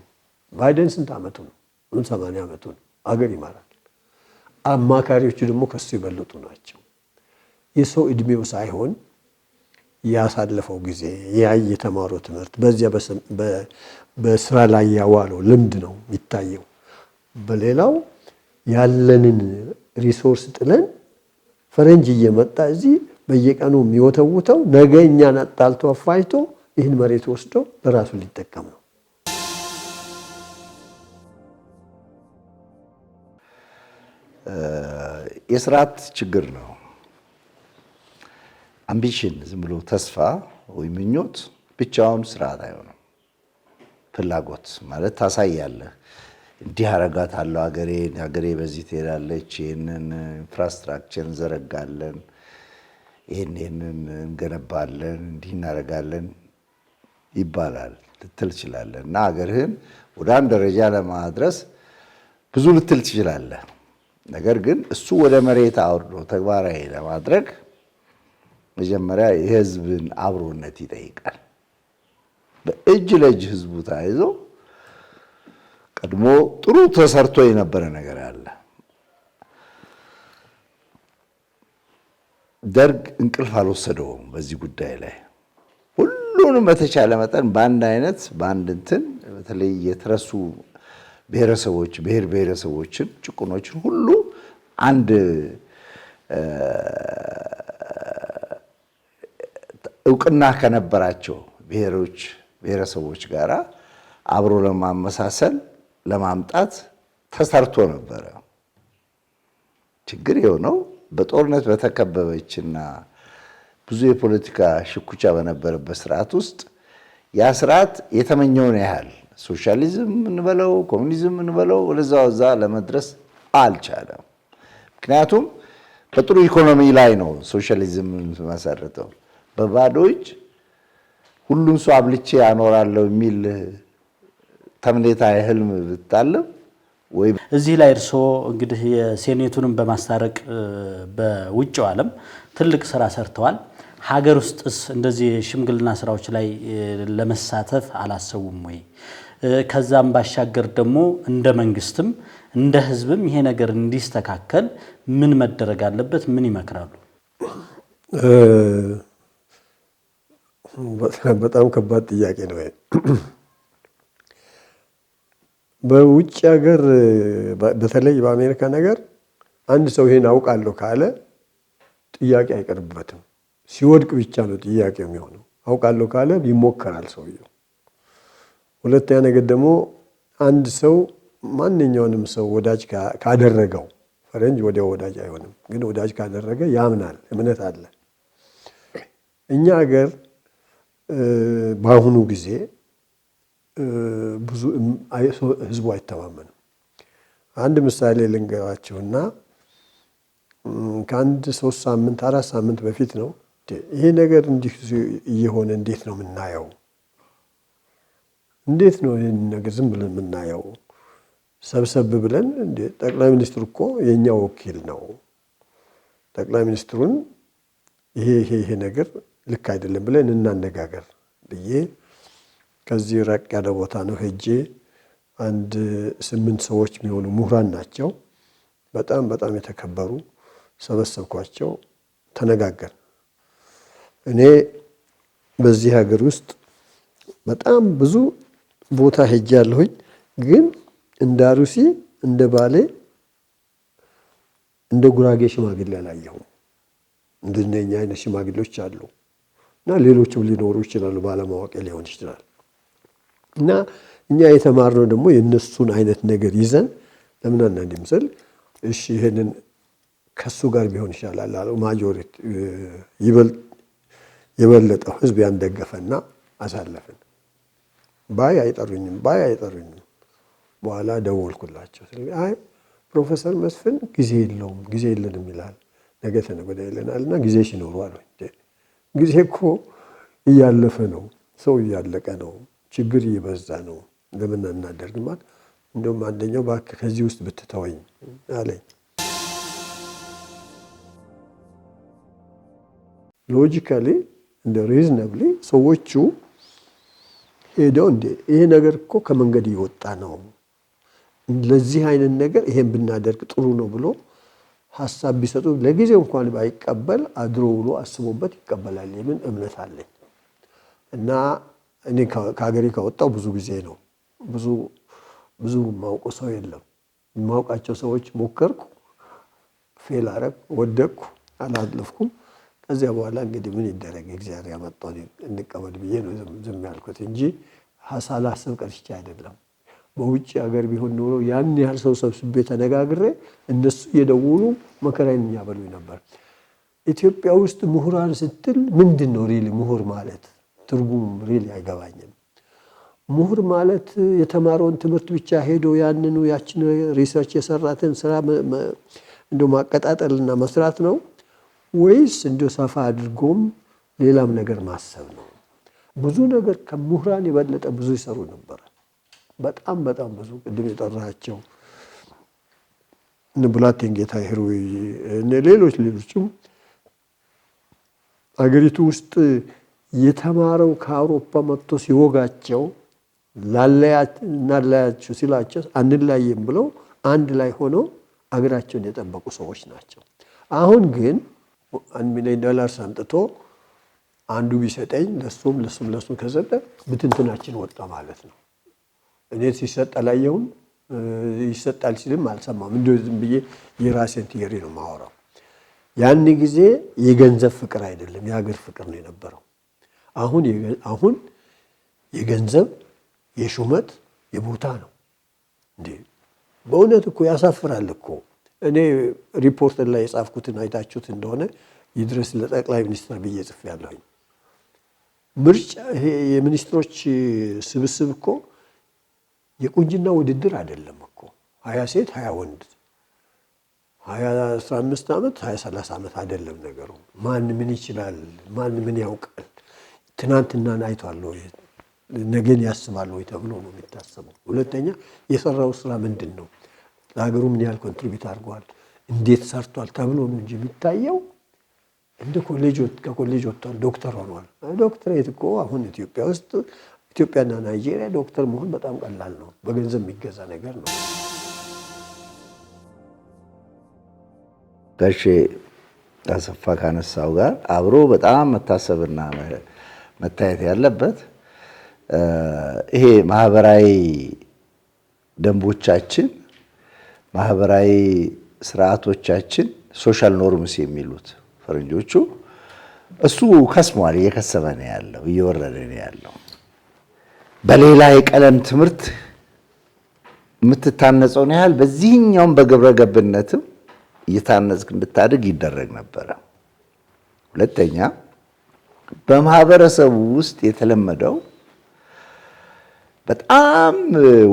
ባይደን ስንት ዓመቱ ነው 80 ዓመቱ ነው አገር ይማራል አማካሪዎቹ ደግሞ ከሱ ይበልጡ ናቸው የሰው እድሜው ሳይሆን ያሳለፈው ጊዜ የተማረው ትምህርት በዚያ በስራ ላይ ያዋለው ልምድ ነው የሚታየው በሌላው ያለንን ሪሶርስ ጥለን ፈረንጅ እየመጣ እዚህ በየቀኑ የሚወተውተው ነገ እኛን አጣልቶ አፋይቶ ይህን መሬት ወስዶ ለራሱ ሊጠቀም ነው የስርዓት ችግር ነው አምቢሽን ዝም ብሎ ተስፋ ወይ ምኞት ብቻውን ስርዓት አይሆንም ፍላጎት ማለት ታሳያለህ እንዲህ አረጋታለሁ ሀገሬ በዚህ ትሄዳለች ይሄንን ኢንፍራስትራክቸር ዘረጋለን ይሄንን እንገነባለን እንዲህ እናረጋለን ይባላል ልትል ትችላለህ እና ሀገርህን ወደ አንድ ደረጃ ለማድረስ ብዙ ልትል ትችላለህ ነገር ግን እሱ ወደ መሬት አውርዶ ተግባራዊ ለማድረግ መጀመሪያ የህዝብን አብሮነት ይጠይቃል በእጅ ለእጅ ህዝቡ ታይዞ ቀድሞ ጥሩ ተሰርቶ የነበረ ነገር አለ ደርግ እንቅልፍ አልወሰደውም በዚህ ጉዳይ ላይ ሁሉንም በተቻለ መጠን በአንድ እንትን በተለይ የተረሱ ብሔረሰቦች ብሔረሰቦችን ጭቁኖችን ሁሉ አንድ እውቅና ከነበራቸው ብሔረሰቦች ጋራ አብሮ ለማመሳሰል ለማምጣት ተሰርቶ ነበረ ችግር የሆነው በጦርነት በተከበበችና ብዙ የፖለቲካ ሽኩቻ በነበረበት ስርዓት ውስጥ ያ ስርዓት የተመኘውን ያህል ሶሻሊዝም እንበለው ኮሙኒዝም እንበለው ወደዛ ለመድረስ አልቻለም ምክንያቱም በጥሩ ኢኮኖሚ ላይ ነው ሶሻሊዝም መሰረተው በባዶች ሁሉን ሰው አብልቼ ያኖራለው የሚል ተምኔታ ህልም ብታለም ወይ እዚህ ላይ እርሶ እንግዲህ የሴኔቱንም በማስታረቅ በውጭው ዓለም ትልቅ ስራ ሰርተዋል ሀገር ውስጥስ እንደዚህ ሽምግልና ስራዎች ላይ ለመሳተፍ አላሰቡም ወይ ከዛም ባሻገር ደግሞ እንደ መንግስትም እንደ ህዝብም ይሄ ነገር እንዲስተካከል ምን መደረግ አለበት ምን ይመክራሉ በጣም ከባድ ጥያቄ ነው በውጭ ሀገር በተለይ በአሜሪካ ነገር አንድ ሰው ይሄን አውቃለሁ ካለ ጥያቄ አይቀርብበትም። ሲወድቅ ብቻ ነው ጥያቄ የሚሆነው። አውቃለሁ ካለ ይሞከራል ሰውየው። ሁለተኛ ነገር ደግሞ አንድ ሰው ማንኛውንም ሰው ወዳጅ ካደረገው ፈረንጅ ወዲያው ወዳጅ አይሆንም፣ ግን ወዳጅ ካደረገ ያምናል፣ እምነት አለ። እኛ ሀገር በአሁኑ ጊዜ ብዙ ህዝቡ አይተማመንም። አንድ ምሳሌ ልንገራችሁና ከአንድ 3 ሳምንት 4 ሳምንት በፊት ነው ይሄ ነገር እንዲህ እየሆነ እንዴት ነው የምናየው? እንዴት ነው ይሄን ነገር ዝም ብለን የምናየው? ሰብሰብ ብለን እንዴ ጠቅላይ ሚኒስትሩ እኮ የኛ ወኪል ነው፣ ጠቅላይ ሚኒስትሩን ይሄ ነገር ልክ አይደለም ብለን እናነጋገር ብዬ ከዚህ ራቅ ያለ ቦታ ነው ሄጄ አንድ 8 ሰዎች የሚሆኑ ምሁራን ናቸው፣ በጣም የተከበሩ ሰበሰብኳቸው፣ ተነጋገር። እኔ በዚህ ሀገር ውስጥ በጣም ብዙ ቦታ ሄጄ ያለሁኝ፣ ግን እንደ አሩሲ እንደ ባሌ እንደ ጉራጌ ሽማግሌ አላየሁም። እንደኛ አይነት ሽማግሌዎች አሉ እና ሌሎችም ሊኖሩ ይችላሉ፣ ባለማወቅ ሊሆን ይችላል። እና እኛ የተማርነው ደግሞ የነሱን አይነት ነገር ይዘን ለምን አንዳንዴም ስል እሺ ይሄንን ከሱ ጋር ቢሆን ይሻላል አለው። ማጆሪቲ የበለጠው ህዝብ ያንደገፈና አሳለፍን። ባይ አይጠሩኝም። በኋላ ደወልኩላቸው። አይ ፕሮፌሰር መስፍን ጊዜ የለንም ይላል፣ ነገ ተነገ ወዲያ ይለናልና ጊዜ ሲኖሩ አሉኝ። ጊዜ እኮ እያለፈ ነው፣ ሰው እያለቀ ነው፣ ችግር እየበዛ ነው፣ ለምን እናደርግም? እንደውም አንደኛው እባክህ ከዚህ ውስጥ ብትተወኝ አለኝ። ሎጂካሊ እንደ ሪዝነብሊ ሰዎቹ ሄደው እንደ ይሄ ነገር እኮ ከመንገድ እየወጣ ነው፣ ለዚህ አይነት ነገር ይሄን ብናደርግ ጥሩ ነው ብሎ ሐሳብ ቢሰጡ ለጊዜው እንኳን ባይቀበል አድሮ ውሎ አስቦበት ይቀበላል የሚል እምነት አለኝ። እና እኔ ከሀገሬ ከወጣው ብዙ ጊዜ ነው። ብዙ ማውቀው ሰው የለም። የማውቃቸው ሰዎች ሞከርኩ፣ ፌል አረግ፣ ወደቅኩ፣ አላለፍኩም። ከዚያ በኋላ እንግዲህ ምን ይደረግ እግዚአብሔር ያመጣው እንቀበል ብዬ ነው ዝም ያልኩት እንጂ ሳላስብ ቀርቼ አይደለም። በውጭ ሀገር ቢሆን ኖሮ ያን ያህል ሰው ሰብስቤ ተነጋግሬ እነሱ እየደወሉ መከራዬን ያበሉኝ ነበር። ኢትዮጵያ ውስጥ ምሁራን ስትል ምንድን ነው ሪሊ ምሁር ማለት? ትርጉም ሪሊ አይገባኝም። ምሁር ማለት የተማረውን ትምህርት ብቻ ሄዶ ያንኑ ያችን ሪሰርች የሰራትን ስራ እንደው ማቀጣጠልና መስራት ነው ወይስ እንደው ሰፋ አድርጎም ሌላም ነገር ማሰብ ነው? ብዙ ነገር ከምሁራን የበለጠ ብዙ ይሰሩ ነበር። በጣም ብዙ ቅድም የጠራቸው እነ ብላቴን ጌታ ህሩይ እነ ሌሎችም አገሪቱ ውስጥ የተማረው ከአውሮፓ መጥቶ ሲወጋቸው ላላያችሁ ሲላቸው አንላየም ብለው አንድ ላይ ሆነው አገራቸውን የጠበቁ ሰዎች ናቸው። አሁን ግን $1 ሚሊዮን አምጥቶ አንዱ ቢሰጠኝ ለሱም ከሰጠ ብትንትናችን ወጣ ማለት ነው። እኔ ሲሰጥ አላየሁም፣ ይሰጣል ሲልም አልሰማም። እንደው ዝም ብዬ የራሴን ቲዮሪ ነው የማወራው። ያን ጊዜ የገንዘብ ፍቅር አይደለም የሀገር ፍቅር ነው የነበረው። አሁን የገንዘብ የሹመት የቦታ ነው እንዴ! በእውነት እኮ ያሳፍራል እኮ። እኔ ሪፖርት ላይ የጻፍኩትን አይታችሁት እንደሆነ ይድረስ ለጠቅላይ ሚኒስትር ብዬ ጽፌያለሁኝ። ምርጫ የሚኒስትሮች ስብስብ እኮ የቁንጅና ውድድር አይደለም እኮ 20 ሴት 20 ወንድ 15 ዓመት 30 ዓመት አይደለም ነገሩ። ማን ምን ይችላል? ማን ምን ያውቃል? ትናንትናን አይቷል ወይ ነገን ያስባል ወይ ተብሎ ነው የሚታሰበው። ሁለተኛ የሰራው ስራ ምንድን ነው? ለሀገሩ ምን ያህል ኮንትሪቢዩት አድርጓል? እንዴት ሰርቷል ተብሎ ነው እንጂ የሚታየው እንደ ከኮሌጅ ወጥቷል ዶክተር ሆኗል። ዶክተሬት እኮ አሁን ኢትዮጵያ ውስጥ ኢትዮጵያና ናይጄሪያ ዶክተር መሆን በጣም ቀላል ነው። በገንዘብ የሚገዛ ነገር ነው። ጋሼ አሰፋ ካነሳው ጋር አብሮ በጣም መታሰብና መታየት ያለበት ይሄ ማህበራዊ ደንቦቻችን፣ ማህበራዊ ስርዓቶቻችን ሶሻል ኖርምስ የሚሉት ፈረንጆቹ እሱ ከስሟል፣ እየከሰመ ነው ያለው፣ እየወረደ ነው ያለው። በሌላ የቀለም ትምህርት የምትታነጸውን ያህል በዚህኛውም በግብረ ገብነትም እየታነጽክ እንድታድግ ይደረግ ነበረ። ሁለተኛ በማህበረሰቡ ውስጥ የተለመደው በጣም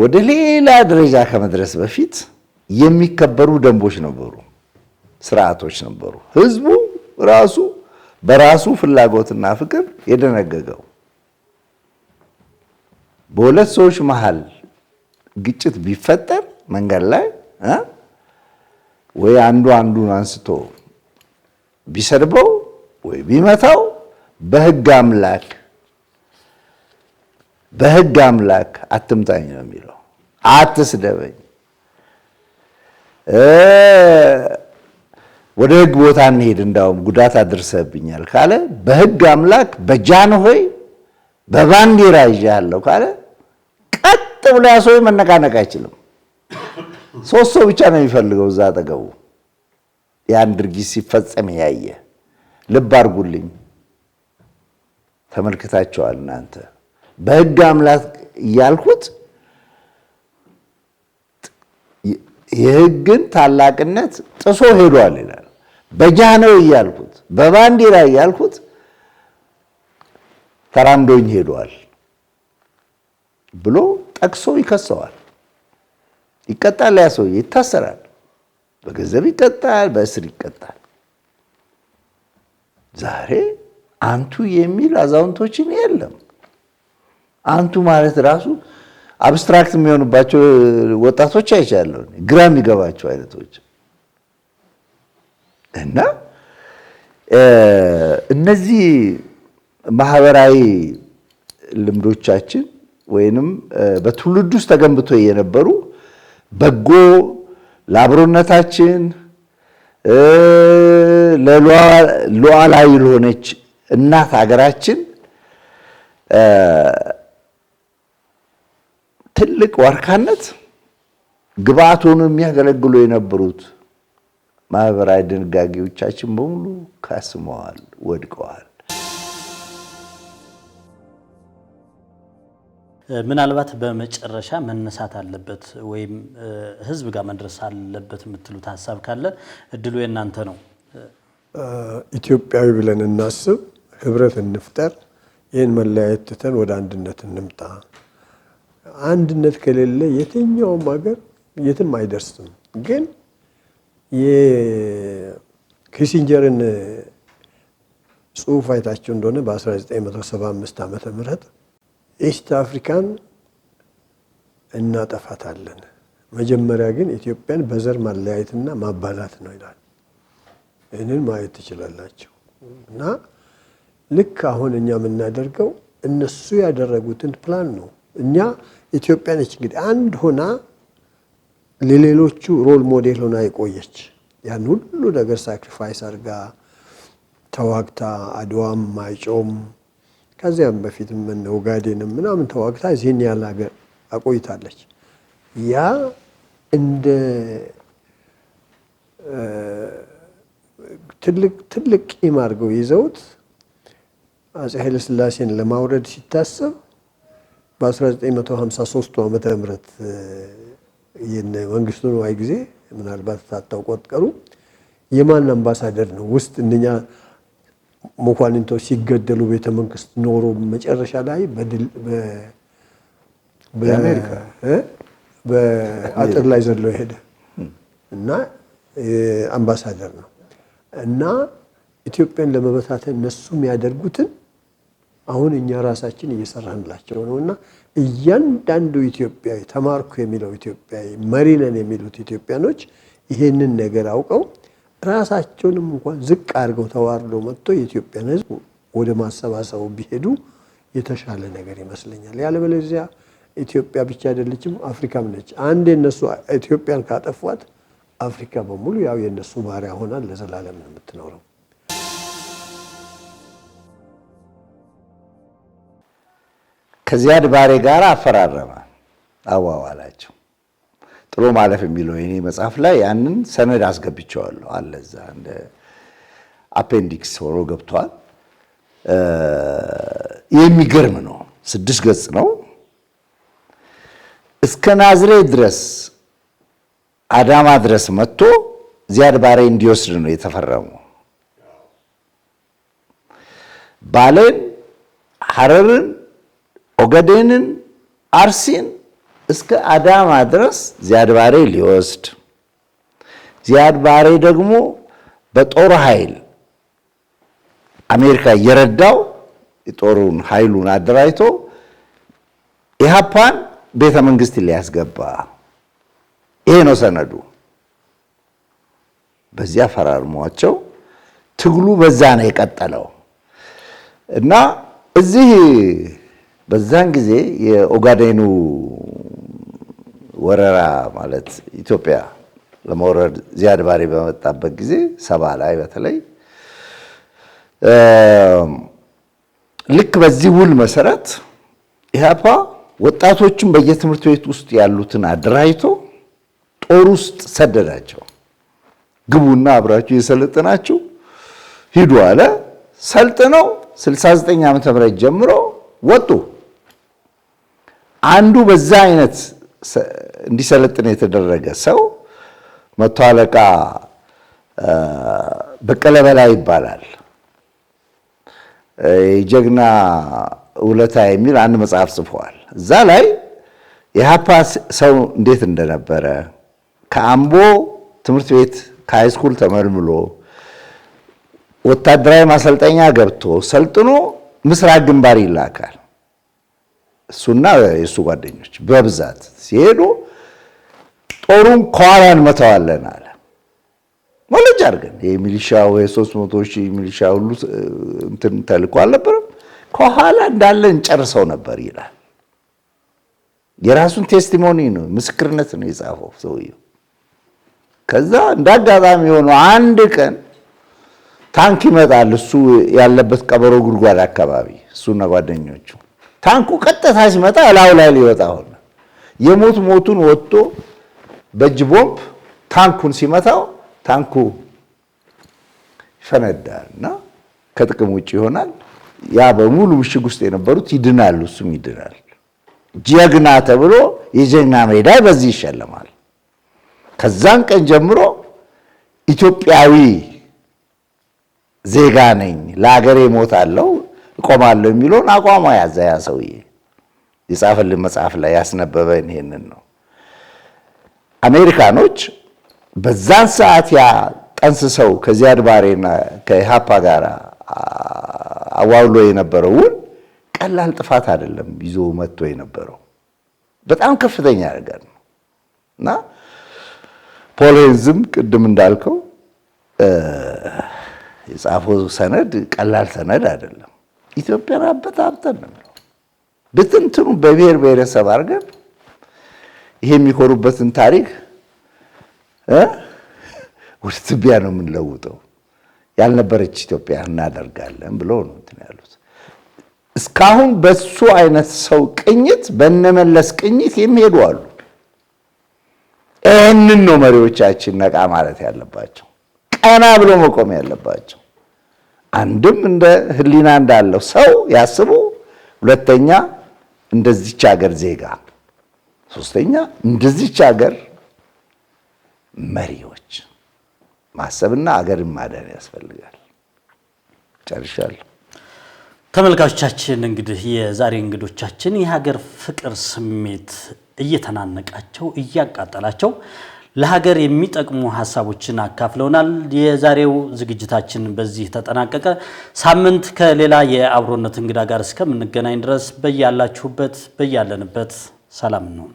ወደ ሌላ ደረጃ ከመድረስ በፊት የሚከበሩ ደንቦች ነበሩ፣ ስርዓቶች ነበሩ። ህዝቡ ራሱ በራሱ ፍላጎትና ፍቅር የደነገገው በሁለት ሰዎች መሃል ግጭት ቢፈጠር መንገድ ላይ ወይ አንዱ አንዱን አንስቶ ቢሰድበው ወይ ቢመታው በህግ አምላክ አትምታኝ ነው የሚለው። አትስደበኝ፣ ወደ ህግ ቦታ እንሄድ፣ እንዳውም ጉዳት አድርሰብኛል ካለ በህግ አምላክ በጃንሆይ በባንዲራ ይዣለሁ ካለ ቀጥ ብሎ ያ ሰው መነቃነቅ አይችልም። ሶስት ሰው ብቻ ነው የሚፈልገው እዛ አጠገቡ ያን ድርጊት ሲፈጸም ያየ። ልብ አድርጉልኝ፣ ተመልክታችኋል እናንተ። በህግ አምላክ እያልኩት የህግን ታላቅነት ጥሶ ሄዷል ይላል። በጃንሆይ እያልኩት በባንዲራ እያልኩት ተራምዶኝ ሄዷል ብሎ ጠቅሶ ይከሰዋል። ይቀጣል፣ ያ ሰውዬ ይታሰራል፣ በገንዘብ ይቀጣል፣ በእስር ይቀጣል። ዛሬ አንቱ የሚል አዛውንቶችን የለም። አንቱ ማለት ራሱ አብስትራክት የሚሆንባቸው ወጣቶች አይቻለሁ፣ ግራ የሚገባቸው አይነቶች። እና እነዚህ ማህበራዊ ልምዶቻችን ወይንም በትውልድ ውስጥ ተገንብቶ የነበሩ በጎ ለአብሮነታችን ለሉዓላዊ ለሆነች እናት ሀገራችን ትልቅ ዋርካነት ግብአት ሆኖ የሚያገለግሉ የነበሩት ማህበራዊ ድንጋጌዎቻችን በሙሉ ከስመዋል፣ ወድቀዋል። ምናልባት በመጨረሻ መነሳት አለበት ወይም ህዝብ ጋር መድረስ አለበት የምትሉት ሀሳብ ካለ እድሉ የእናንተ ነው። ኢትዮጵያዊ ብለን እናስብ፣ ህብረት እንፍጠር፣ ይህን መለያየት ትተን ወደ አንድነት እንምጣ። አንድነት ከሌለ የትኛውም ሀገር የትም አይደርስም። ግን የኪሲንጀርን ጽሑፍ አይታችሁ እንደሆነ በ1975 ዓመተ ምህረት ኢስት አፍሪካን እናጠፋታለን፣ መጀመሪያ ግን ኢትዮጵያን በዘር ማለያየትና ማባላት ነው ይላል። ይህንን ማየት ትችላላችሁ። እና ልክ አሁን እኛ የምናደርገው እነሱ ያደረጉትን ፕላን ነው። እኛ ኢትዮጵያ ነች እንግዲህ አንድ ሆና ለሌሎቹ ሮል ሞዴል ሆና የቆየች ያን ሁሉ ነገር ሳክሪፋይስ አድርጋ ተዋግታ አድዋም ማይጮም ከዚያም በፊትም እነ ኦጋዴንም ምናምን ተዋግታ እዚህን ያለ ሀገር አቆይታለች። ያ እንደ ትልቅ ቂም አድርገው ይዘውት አፄ ኃይለ ሥላሴን ለማውረድ ሲታሰብ በ1953 ዓመተ ምህረት የመንግስቱ ነዋይ ጊዜ ምናልባት ታጣውቆት ቀሩ የማን አምባሳደር ነው ውስጥ እነኛ መኳንንቶች ሲገደሉ ቤተ መንግስት ኖሮ መጨረሻ ላይ በአሜሪካ በአጥር ላይ ዘሎ ሄደ እና አምባሳደር ነው። እና ኢትዮጵያን ለመበታተን እነሱ የሚያደርጉትን አሁን እኛ ራሳችን እየሰራንላቸው ነውና እያንዳንዱ ኢትዮጵያዊ ተማርኩ የሚለው ኢትዮጵያዊ መሪ ነን የሚሉት ኢትዮጵያኖች ይሄንን ነገር አውቀው ራሳቸውንም እንኳን ዝቅ አድርገው ተዋርደው መጥቶ የኢትዮጵያን ሕዝብ ወደ ማሰባሰቡ ቢሄዱ የተሻለ ነገር ይመስለኛል። ያለበለዚያ ኢትዮጵያ ብቻ አይደለችም፣ አፍሪካም ነች። አንዴ እነሱ ኢትዮጵያን ካጠፏት አፍሪካ በሙሉ ያው የነሱ ባሪያ ሆና ለዘላለም ነው የምትኖረው። ከዚያድ ባሬ ጋር አፈራረመ፣ አዋዋላቸው። ጥሎ ማለፍ የሚለው የኔ መጽሐፍ ላይ ያንን ሰነድ አስገብቼዋለሁ አለ እዛ እንደ አፔንዲክስ ሆኖ ገብቷል። የሚገርም ነው። 6 ገጽ ነው። እስከ ናዝሬት ድረስ አዳማ ድረስ መጥቶ ዚያድ ባሬ እንዲወስድ ነው የተፈረመው። ባሌን፣ ሐረርን፣ ኦጋዴንን፣ አርሲን እስከ አዳማ ድረስ ዚያድ ባሬ ሊወስድ ዚያድ ባሬ ደግሞ በጦር ኃይል አሜሪካ እየረዳው የጦሩን ኃይሉን አደራጅቶ ኢህአፓን ቤተ መንግስት ሊያስገባ ይሄ ነው ሰነዱ። በዚያ ፈራርሟቸው ትግሉ በዛ ነው የቀጠለው እና እዚህ በዛን ጊዜ የኦጋዴኑ ወረራ ማለት ኢትዮጵያ ለመውረድ ዚያድ ባሬ በመጣበት ጊዜ 70 ላይ በተለይ ልክ በዚህ ውል መሰረት ኢህአፓ ወጣቶችን በየትምህርት ቤት ውስጥ ያሉትን አደራጅቶ ጦር ውስጥ ሰደዳቸው። ግቡና አብራችሁ የሰለጠናችሁ ሂዱ አለ። ሰልጥነው 69 ዓመተ ምህረት ጀምሮ ወጡ። አንዱ በዛ አይነት እንዲሰለጥን የተደረገ ሰው መቶ አለቃ በቀለ በላይ ይባላል። የጀግና ውለታ የሚል አንድ መጽሐፍ ጽፏል። እዛ ላይ የኢህአፓ ሰው እንዴት እንደነበረ ከአምቦ ትምህርት ቤት ከሃይስኩል ተመልምሎ ወታደራዊ ማሰልጠኛ ገብቶ ሰልጥኖ ምስራቅ ግንባር ይላካል። እሱና የሱ ጓደኞች በብዛት ሲሄዱ ጦሩን ከኋላ እንመታዋለን አለ። ወለጅ አድርገን የሚሊሻው የ300 ሺህ ሚሊሻ ሁሉ እንትን ተልኮ አልነበረም፣ ከኋላ እንዳለ እንጨርሰው ነበር ይላል። የራሱን ቴስቲሞኒ ነው ምስክርነት ነው የጻፈው ሰውየው። ከዛ እንዳጋጣሚ ሆኖ አንድ ቀን ታንክ ይመጣል እሱ ያለበት ቀበሮ ጉድጓድ አካባቢ እሱና ጓደኞቹ። ታንኩ ቀጥታ ሲመጣ እላው ላይ ሊወጣ ሆነ። የሞት ሞቱን ወጥቶ በእጅ ቦምብ ታንኩን ሲመታው ታንኩ ይፈነዳልና ከጥቅም ውጭ ይሆናል። ያ በሙሉ ምሽግ ውስጥ የነበሩት ይድናሉ፣ እሱም ይድናል። ጀግና ተብሎ የጀግና ሜዳይ በዚህ ይሸለማል። ከዛን ቀን ጀምሮ ኢትዮጵያዊ ዜጋ ነኝ፣ ለሀገሬ እሞታለሁ፣ እቆማለሁ የሚለውን አቋም ያዘ። ያ ሰውዬ የጻፈልን መጽሐፍ ላይ ያስነበበን ይሄንን ነው። አሜሪካኖች በዛን ሰዓት ያ ጠንስሰው ከዚያድ ባሬና ከኢህአፓ ጋር አዋውሎ የነበረው ውል ቀላል ጥፋት አይደለም ይዞ መጥቶ የነበረው በጣም ከፍተኛ ነገር ነው እና ፖል ሄንዝም ቅድም እንዳልከው የጻፈው ሰነድ ቀላል ሰነድ አይደለም። ኢትዮጵያን አበጣብጠን ነው በትንትኑ በብሔር ብሔረሰብ አድርገን ይሄ የሚኮሩበትን ታሪክ ወደ ትቢያ ነው የምንለውጠው፣ ያልነበረች ኢትዮጵያ እናደርጋለን ብለው ነው እንትን ያሉት። እስካሁን በሱ አይነት ሰው ቅኝት በነመለስ ቅኝት የሚሄዱ አሉ። ይህንን ነው መሪዎቻችን ነቃ ማለት ያለባቸው፣ ቀና ብሎ መቆም ያለባቸው። አንድም እንደ ህሊና እንዳለው ሰው ያስቡ፣ ሁለተኛ እንደዚች ሀገር ዜጋ፣ ሶስተኛ እንደዚች ሀገር መሪዎች ማሰብና አገርን ማዳን ያስፈልጋል። ጨርሻለሁ። ተመልካቾቻችን እንግዲህ የዛሬ እንግዶቻችን የሀገር ፍቅር ስሜት እየተናነቃቸው እያቃጠላቸው ለሀገር የሚጠቅሙ ሀሳቦችን አካፍለውናል። የዛሬው ዝግጅታችን በዚህ ተጠናቀቀ። ሳምንት ከሌላ የአብሮነት እንግዳ ጋር እስከምንገናኝ ድረስ በያላችሁበት በያለንበት ሰላም ነው።